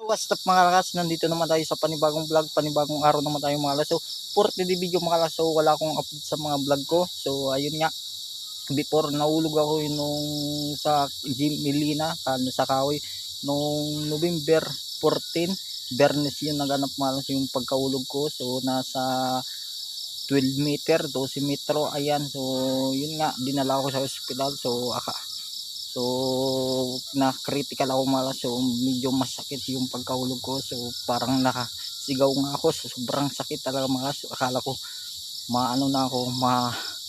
What's up mga lakas, nandito naman tayo sa panibagong vlog, panibagong araw naman tayo mga lakas. So for today video mga lakas, so wala akong update sa mga vlog ko. So ayun nga, before nahulog ako nung sa Gym Milina, sa Kahoy, nung November 14, Bernes yun naganap mga lakas yung pagkahulog ko. So nasa 12 meter, 12 metro, ayan. So yun nga, dinala ko sa ospital. So na critical ako malas, so medyo masakit yung pagkahulog ko, so parang nakasigaw nga ako, so sobrang sakit talaga malas, so, akala ko maano na ako,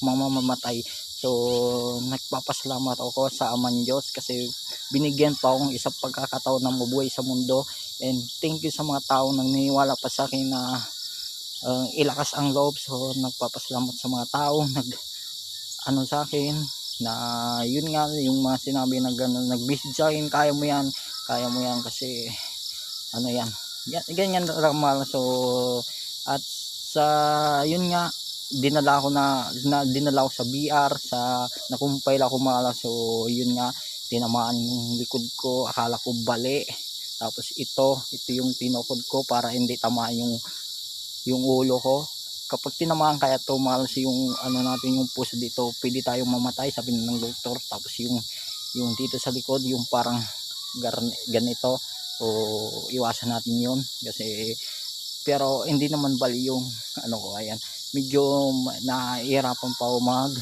mamamatay. So nagpapasalamat ako sa Aman Diyos kasi binigyan pa akong isang pagkakataon na mabuhay sa mundo, and thank you sa mga taong naniniwala pa sa akin na ilakas ang loob. So nagpapasalamat sa mga taong ano sa akin, na yun nga yung mga sinabi na gano'n, nag-message sa akin, kaya mo yan kasi ano yan, ganyan ramal. So at sa yun nga, dinala ko sa BR, sa nakumpile ako mala. So yun nga, tinamaan yung likod ko, akala ko bali, tapos ito yung tinukod ko para hindi tamaan yung ulo ko. Kapag tinamaan kaya tumalas yung ano natin, yung puso dito, pwede tayong mamatay, sabi ng doktor. Tapos yung dito sa likod, yung parang ganito, o iwasan natin yun kasi, pero hindi naman bali yung ano ko. Ayan, medyo nahihirapan pa ako mag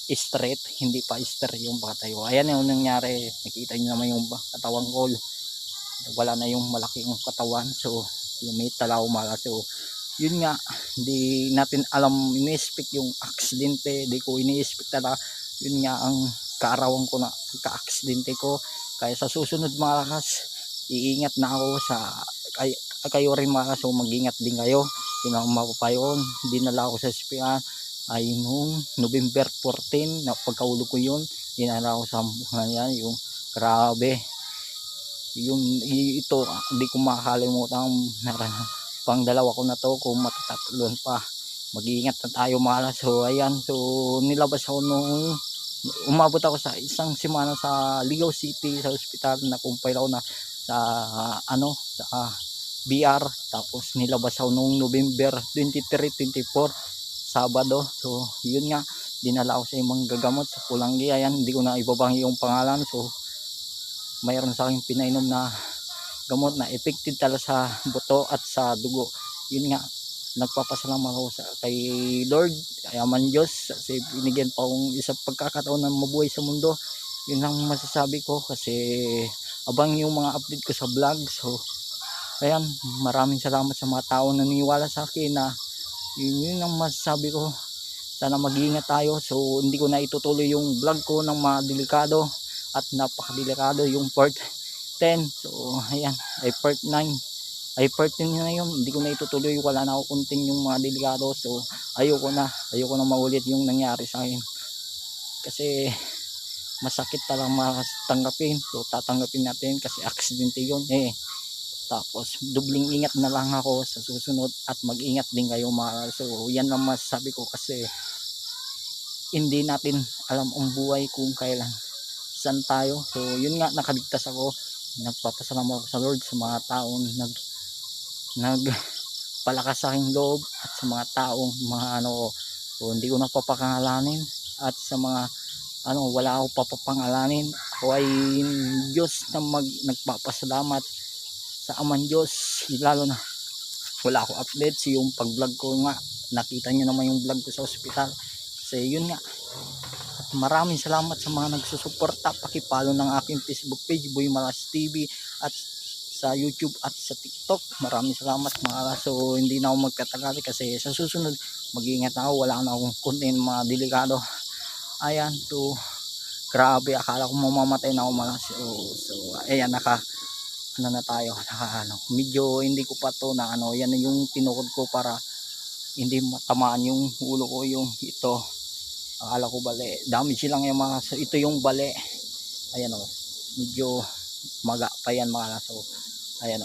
straight, hindi pa straight yung patayo. Ayan yung nangyari, nakita niyo naman yung katawan ko, wala na yung malaking katawan. So lumit talaw mala. So yun nga, hindi natin alam, ini-expect yung aksidente, di ko ini-expect talaga. Yun nga ang kaarawan ko na pagka-aksidente ko. Kaya sa susunod mga lakas, iingat na ako kayo rin mga lakas. So mag-ingat din kayo, yun ang mapapayon. Dinala ako sa SPA ay nung November 14 na pagkaulog ko yun, dinala ako sa yan, yung grabe yung ito, hindi ko makakalimutan. Pang dalawa ko na to, kung matatatlon pa, mag-iingat na tayo mga. So ayan, so nilabas ako nung umabot ako sa isang semana sa Ligaw City sa ospital, na kumpay ako na sa sa BR. Tapos nilabas ako nung November 23, 24, Sabado. So yun nga, dinala ako sa imang gagamot sa Pulanggi. Ayan, hindi ko na ibabanggi yung pangalan. So mayroon sa akin pinainom na gamot na effective talaga sa buto at sa dugo. Yun nga, nagpapasalamat ako kay Lord, kay Aman Diyos, kasi binigyan pa akong isang pagkakataon na mabuhay sa mundo. Yun ang masasabi ko, kasi abang yung mga update ko sa vlog. So ayan, maraming salamat sa mga taong naniniwala sa akin, na yun ang masasabi ko. Sana mag-iingat tayo. So hindi ko na itutuloy yung vlog ko ng mga delikado at napakadelikado, yung part 10. So ayan, ay part 9, ay part 10 na yun, hindi ko na itutuloy, wala na ako kunting yung mga delikado. So ayoko na maulit yung nangyari sa akin, kasi masakit talagang matanggapin. So tatanggapin natin kasi aksidente yun tapos dubling ingat na lang ako sa susunod, at mag-ingat din kayo mga. So yan lang masasabi ko, kasi hindi natin alam ang buhay kung kailan saan tayo. So yun nga, nakaligtas ako. Nagpapasalamat ako sa Lord, sa mga taong nagpalakas sa aking loob, at sa mga taong mga so hindi ko na papakangalanin, at sa mga wala ako papapangalanin. Ako ay Diyos na nagpapasalamat sa Aman Diyos. Lalo na wala ako updates, yung pag vlog ko nga, nakita nyo naman yung vlog ko sa ospital. Kasi yun nga, at maraming salamat sa mga nagsusuporta. Pakipollow ng aking Facebook page, Boy Malas TV, at sa YouTube at sa TikTok. Maraming salamat mga. So hindi na ako magkatagal, kasi sa susunod mag-iingat ako, wala na akong content mga delikado. Ayan, so grabe, akala ko mamamatay na ako mga. So ayan, na tayo, medyo hindi ko pa to na yan yung tinukod ko para hindi matamaan yung ulo ko, yung ito. Akala ko bali, damage lang yung mga. So ito yung bali, ayan medyo maga pa yan mga. So ayan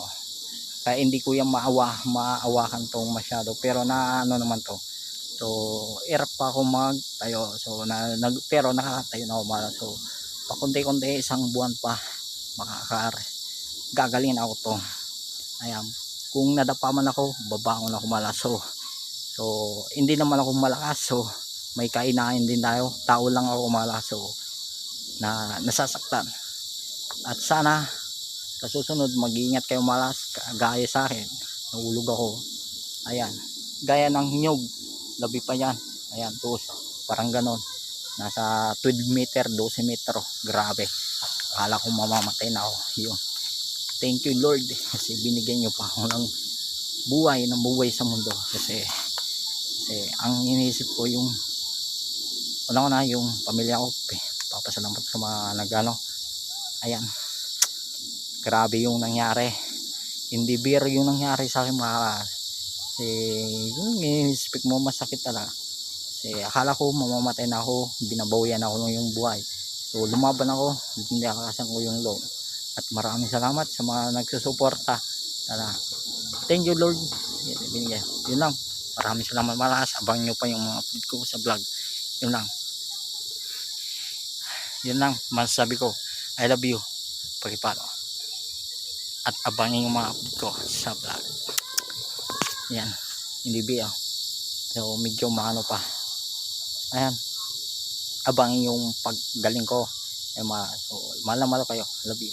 kaya hindi ko yan maawakan tong masyado, pero na naman to. So hirap pa ako magtayo. So pero nakakatayo na ako mga. So pakunti-kunti, isang buwan pa gagalingin ako to. Ayan, kung nadapa man ako, babangon ako malaso. So hindi naman ako malakas, so may kainain din tayo, tao lang ako malaso na nasasaktan. At sana sa susunod mag-iingat kayo malas, gaya sa akin, nahulog ako. Ayan, gaya ng nyug, labi pa yan. Ayan, tus, parang ganon, nasa 12 meter, 12 metro, grabe, akala ko mamamatay na ako. Yun, thank you Lord, kasi binigyan nyo pa ako ng buhay sa mundo. Kasi ang iniisip ko yung una yung pamilya ko. Papasalamat sa mga nagano. Ayan, grabe yung nangyari, hindi biro yung nangyari sa akin mga. Yung iniisip mo masakit talaga. Akala ko mamamatay na ako, binabawian ako ng yung buhay. So lumaban ako, hindi akasan ko yung loob. At maraming salamat sa mga nagsusuporta. Thank you Lord. Binigay. Yun lang. Maraming salamat malakas. Abang nyo pa yung mga upload ko sa vlog. Yun lang. Yun lang. Masasabi ko, I love you. Pag-follow. At abangin yung mga upload ko sa vlog. Yan. Hindi biya. So medyo maano pa. Ayan. Abangin yung paggaling ko. So mahal na mahal kayo. I love you.